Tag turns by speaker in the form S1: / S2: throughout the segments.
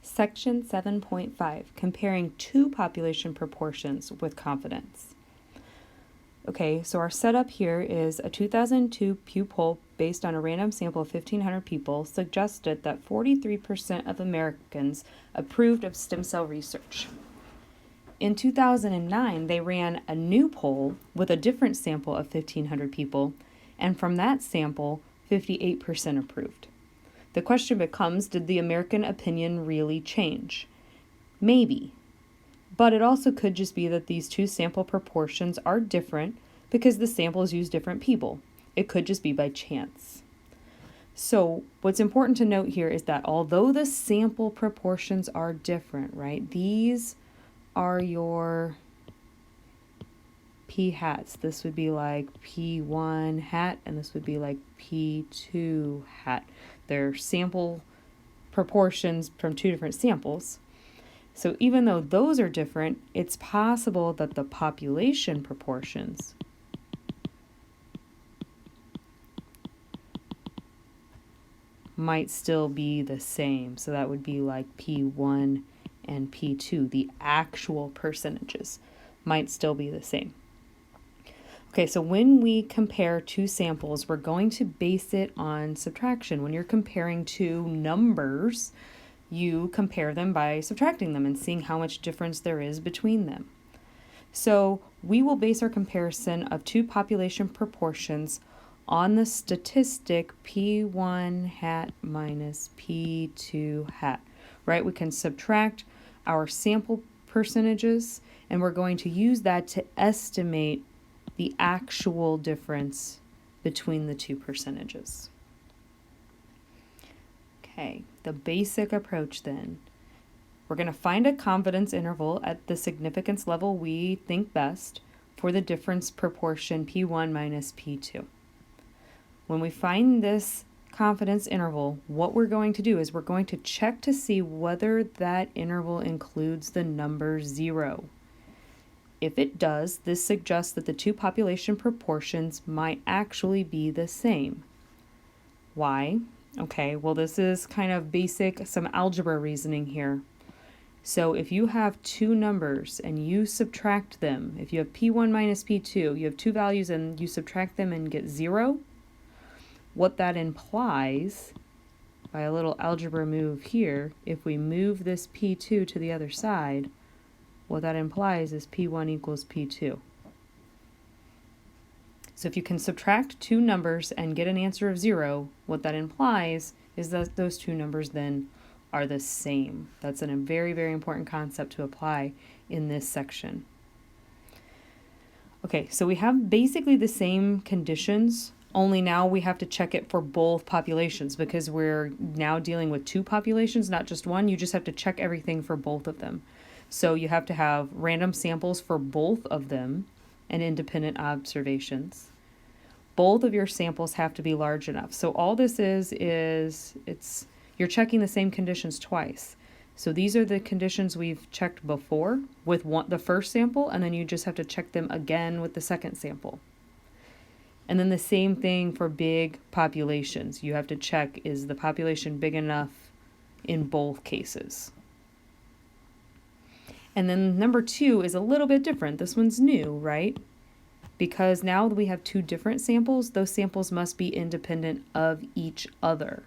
S1: Section 7.5, comparing two population proportions with confidence. Okay, so our setup here is a 2002 Pew poll based on a random sample of 1,500 people suggested that 43% of Americans approved of stem cell research. In 2009, they ran a new poll with a different sample of 1,500 people, and from that sample, 58% approved. The question becomes, did the American opinion really change? Maybe. But it also could just be that these two sample proportions are different because the samples use different people. It could just be by chance. So what's important to note here is that although the sample proportions are different, right? These are your P hats. This would be like P1 hat, and this would be like P2 hat. They're sample proportions from two different samples. So even though those are different, it's possible that the population proportions might still be the same. So that would be like P1 and P2. The actual percentages might still be the same. Okay, so when we compare two samples, we're going to base it on subtraction. When you're comparing two numbers, you compare them by subtracting them and seeing how much difference there is between them. So we will base our comparison of two population proportions on the statistic P1 hat minus P2 hat, right? We can subtract our sample percentages, and we're going to use that to estimate the actual difference between the two percentages. Okay, the basic approach then. We're going to find a confidence interval at the significance level we think best for the difference proportion P1 minus P2. When we find this confidence interval, what we're going to do is we're going to check to see whether that interval includes the number 0. If it does, this suggests that the two population proportions might actually be the same. Why? Okay, well, this is kind of basic, some algebra reasoning here. So if you have two numbers and you subtract them, if you have P1 minus P2, you have two values and you subtract them and get 0, what that implies, by a little algebra move here, if we move this P2 to the other side, what that implies is P1 equals P2. So if you can subtract two numbers and get an answer of 0, what that implies is that those two numbers then are the same. That's a very, very important concept to apply in this section. Okay, so we have basically the same conditions, only now we have to check it for both populations because we're now dealing with two populations, not just one. You just have to check everything for both of them. So you have to have random samples for both of them and independent observations. Both of your samples have to be large enough. So all this is you're checking the same conditions twice. So these are the conditions we've checked before with the first sample, and then you just have to check them again with the second sample. And then the same thing for big populations. You have to check, is the population big enough in both cases? And then number 2 is a little bit different. This one's new, right? Because now we have two different samples, those samples must be independent of each other.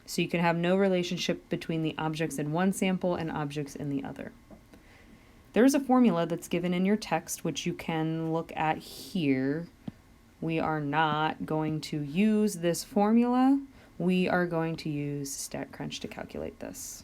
S1: So you can have no relationship between the objects in one sample and objects in the other. There's a formula that's given in your text, which you can look at here. We are not going to use this formula. We are going to use StatCrunch to calculate this.